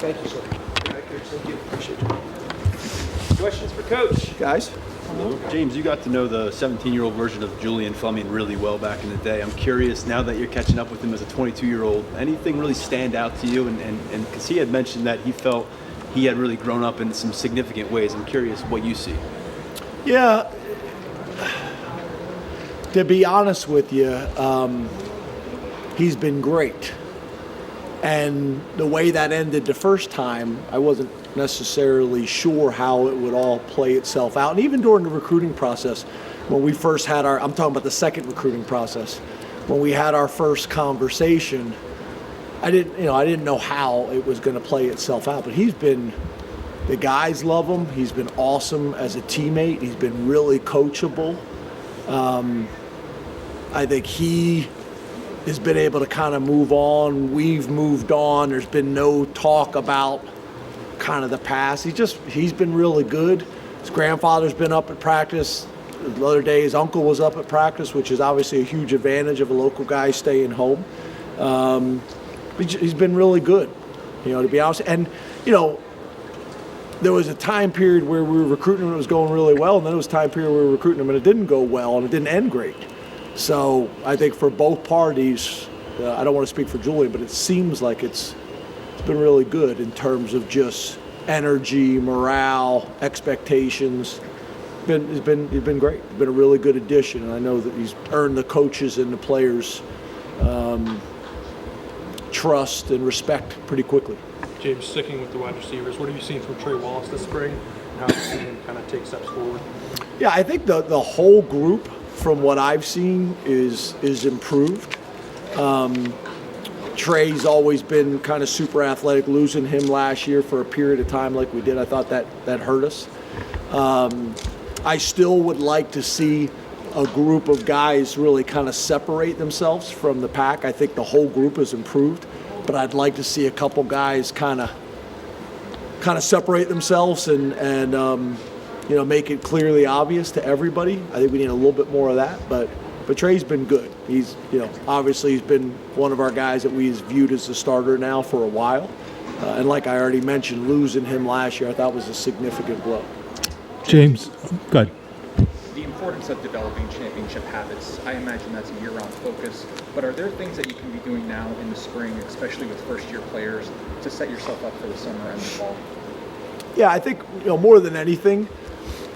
Thank you, sir. Thank you. Appreciate you. Questions for Coach? Guys? James, you got to know the 17-year-old version of Julian Fleming really well back in the day. I'm curious, now that you're catching up with him as a 22-year-old, anything really stand out to you? And because he had mentioned that he felt he had really grown up in some significant ways. I'm curious what you see. Yeah. To be honest with you, he's been great. And the way that ended the first time, I wasn't necessarily sure how it would all play itself out. And even during the recruiting process, when we first had I'm talking about the second recruiting process, when we had our first conversation, I didn't know how it was going to play itself out. But the guys love him. He's been awesome as a teammate. He's been really coachable. I think he has been able to kind of move on. We've moved on. There's been no talk about kind of the past. He's been really good. His grandfather's been up at practice. The other day his uncle was up at practice, which is obviously a huge advantage of a local guy staying home. He's been really good, to be honest. And, there was a time period where we were recruiting him and it was going really well, and then there was a time period where we were recruiting him and it didn't go well and it didn't end great. So I think for both parties, I don't want to speak for Julian, but it seems like it's been really good in terms of just energy, morale, expectations. He's been great. He's been a really good addition, and I know that he's earned the coaches and the players' trust and respect pretty quickly. James, sticking with the wide receivers, what have you seen from Trey Wallace this spring? How have you seen him kind of take steps forward? Yeah, I think the whole group, from what I've seen, is improved. Trey's always been kind of super athletic. Losing him last year for a period of time like we did, I thought that hurt us. I still would like to see a group of guys really kind of separate themselves from the pack. I think the whole group has improved, but I'd like to see a couple guys kind of separate themselves and make it clearly obvious to everybody. I think we need a little bit more of that, but Trey's been good. He's, obviously he's been one of our guys that we've viewed as a starter now for a while. And like I already mentioned, losing him last year I thought was a significant blow. James, go ahead. The importance of developing championship habits, I imagine that's a year-round focus, but are there things that you can be doing now in the spring, especially with first-year players, to set yourself up for the summer and the fall? Yeah, I think, more than anything,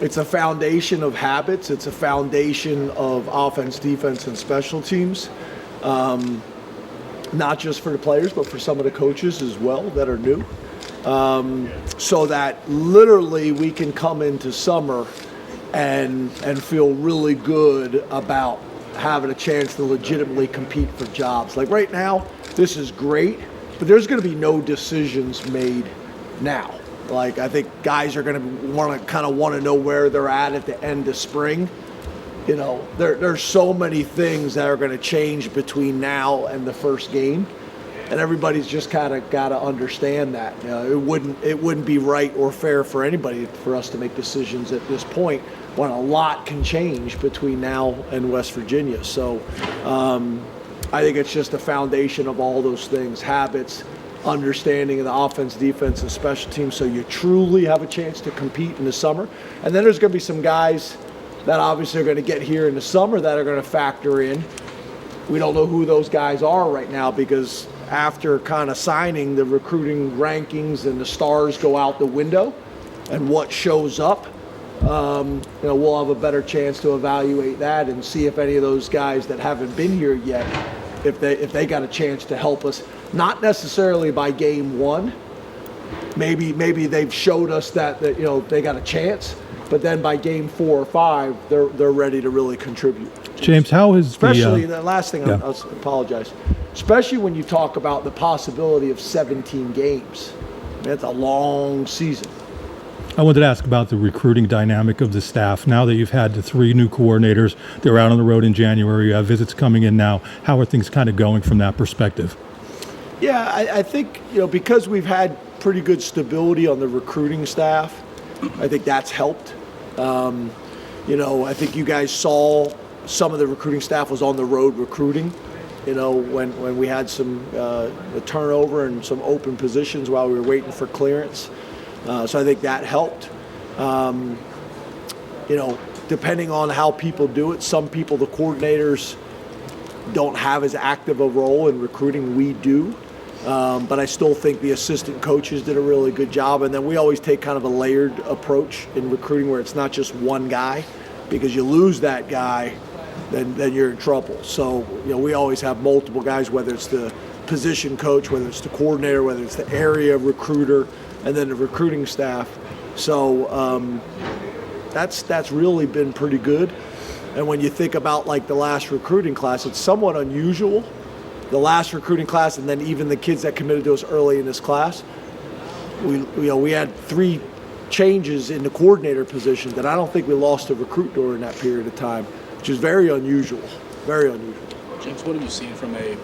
it's a foundation of habits. It's a foundation of offense, defense, and special teams, not just for the players, but for some of the coaches as well that are new, so that literally we can come into summer and feel really good about having a chance to legitimately compete for jobs. Like right now, this is great, but there's going to be no decisions made now. Like I think guys are going to want to know where they're at the end of spring. There's so many things that are going to change between now and the first game, and everybody's just kind of got to understand that. It wouldn't be right or fair for anybody for us to make decisions at this point when a lot can change between now and West Virginia. So I think it's just a foundation of all those things: habits, understanding of the offense, defense, and special teams, so you truly have a chance to compete in the summer. And then there's going to be some guys that obviously are going to get here in the summer that are going to factor in. We don't know who those guys are right now because after kind of signing, the recruiting rankings and the stars go out the window, and what shows up, we'll have a better chance to evaluate that and see if any of those guys that haven't been here yet, if they got a chance to help us. Not necessarily by game one. Maybe they've showed us that they got a chance, but then by game 4 or 5, they're ready to really contribute. James, how is especially the last thing? I'll apologize. Especially when you talk about the possibility of 17 games. That's a long season. I wanted to ask about the recruiting dynamic of the staff. Now that you've had the 3 new coordinators, they're out on the road in January, you have visits coming in now. How are things kind of going from that perspective? Yeah, I think, because we've had pretty good stability on the recruiting staff, I think that's helped. I think you guys saw some of the recruiting staff was on the road recruiting. when we had some a turnover and some open positions while we were waiting for clearance. So I think that helped. Depending on how people do it, some people, the coordinators, don't have as active a role in recruiting. We do. But I still think the assistant coaches did a really good job. And then we always take kind of a layered approach in recruiting where it's not just one guy, because you lose that guy, then you're in trouble. So, we always have multiple guys, whether it's the position coach, whether it's the coordinator, whether it's the area recruiter, and then the recruiting staff. So that's really been pretty good. And when you think about like the last recruiting class, it's somewhat unusual. The last recruiting class, and then even the kids that committed to us early in this class, we had 3 changes in the coordinator position that I don't think we lost a recruit during that period of time, which is very unusual. Very unusual. James, what have you seen from a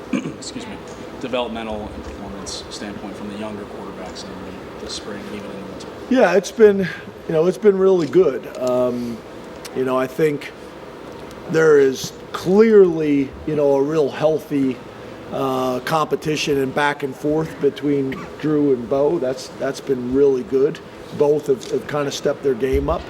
developmental and performance standpoint from the younger quarterbacks in the spring, even in the winter? Yeah, it's been really good. I think there is clearly, a real healthy competition and back and forth between Drew and Bo. That's been really good. Both have kind of stepped their game up.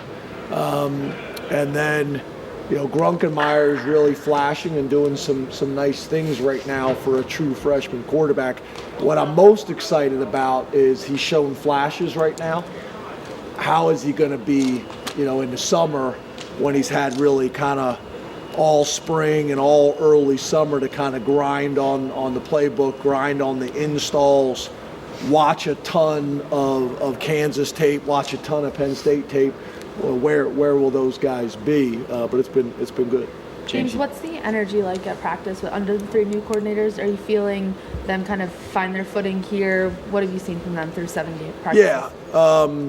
And then, Grunkenmeyer is really flashing and doing some nice things right now for a true freshman quarterback. What I'm most excited about is he's shown flashes right now. How is he going to be, in the summer when he's had really kind of all spring and all early summer to kind of grind on the playbook, grind on the installs, watch a ton of Kansas tape, watch a ton of Penn State tape. Well, where will those guys be? But it's been good. James, what's the energy like at practice under the 3 new coordinators? Are you feeling them kind of find their footing here? What have you seen from them through 7 practices? Yeah.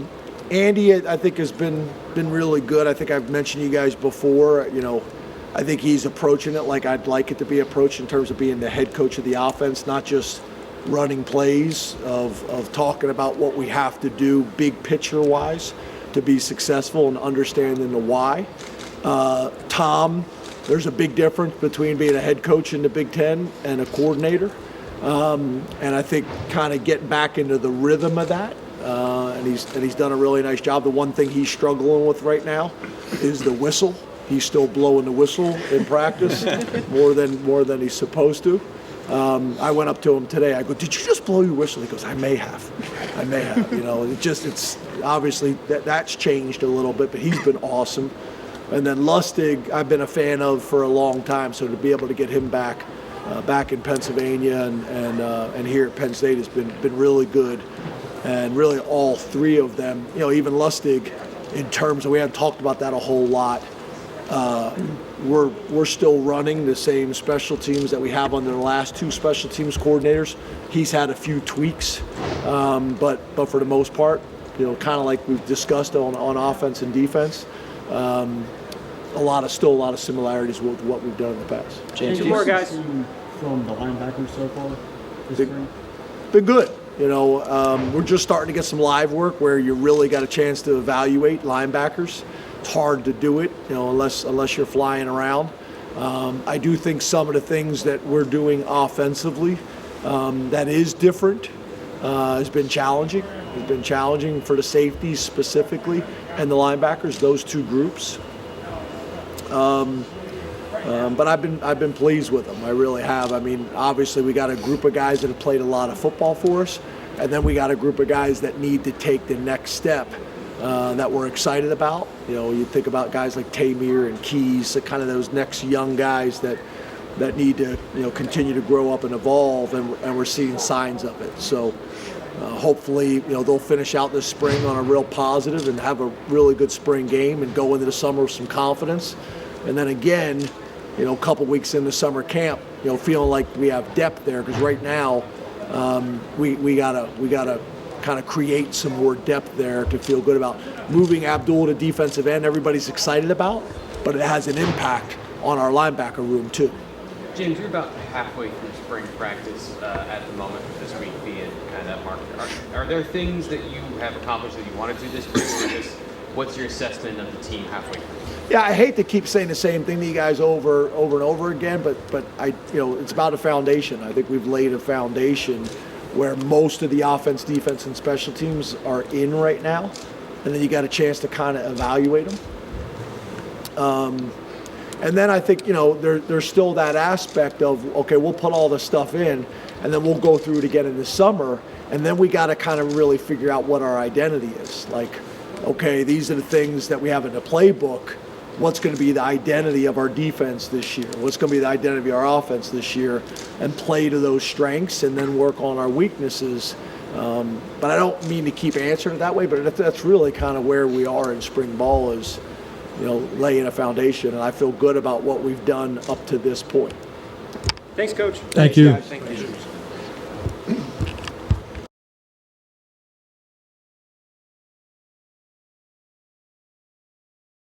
Andy, I think, has been really good. I think I've mentioned you guys before. I think he's approaching it like I'd like it to be approached in terms of being the head coach of the offense, not just running plays, of talking about what we have to do big picture-wise to be successful and understanding the why. Tom, there's a big difference between being a head coach in the Big Ten and a coordinator. And I think kind of getting back into the rhythm of that. And he's done a really nice job. The one thing he's struggling with right now is the whistle. He's still blowing the whistle in practice more than he's supposed to. I went up to him today. I go, "Did you just blow your whistle?" He goes, "I may have." It's obviously that's changed a little bit, but he's been awesome. And then Lustig, I've been a fan of for a long time. So to be able to get him back in Pennsylvania and here at Penn State has been really good. And really all 3 of them, even Lustig, in terms of, we haven't talked about that a whole lot. We're still running the same special teams that we have under the last 2 special teams coordinators. He's had a few tweaks, but for the most part, kind of like we've discussed on offense and defense, a lot of similarities with what we've done in the past. James, 2 more guys. From the linebackers so far this spring? Been good. We're just starting to get some live work where you really got a chance to evaluate linebackers. It's hard to do it, unless you're flying around. I do think some of the things that we're doing offensively that is different has been challenging. It's been challenging for the safeties specifically and the linebackers, those 2 groups. But I've been pleased with them. I really have. I mean, obviously we got a group of guys that have played a lot of football for us, and then we got a group of guys that need to take the next step that we're excited about. You think about guys like Tamir and Keys, so kind of those next young guys that need to continue to grow up and evolve, and we're seeing signs of it. So hopefully they'll finish out this spring on a real positive and have a really good spring game and go into the summer with some confidence. And then again, a couple weeks into summer camp, feeling like we have depth there, because right now we gotta kind of create some more depth there to feel good about. Moving Abdul to defensive end, everybody's excited about, but it has an impact on our linebacker room too. James, you're about halfway through spring practice at the moment, with this week being kind of that mark. Are there things that you have accomplished that you want to do this spring, or just What's your assessment of the team halfway through? Yeah, I hate to keep saying the same thing to you guys over and over again, but it's about a foundation. I think we've laid a foundation where most of the offense, defense, and special teams are in right now, and then you got a chance to kind of evaluate them. And then I think there's still that aspect of, okay, we'll put all this stuff in, and then we'll go through it again in the summer, and then we got to kind of really figure out what our identity is. Like, okay, these are the things that we have in the playbook. What's going to be the identity of our defense this year? What's going to be the identity of our offense this year? And play to those strengths and then work on our weaknesses. But I don't mean to keep answering it that way, but that's really kind of where we are in spring ball is, laying a foundation. And I feel good about what we've done up to this point. Thanks, Coach. Thank you. Guys. Thank you.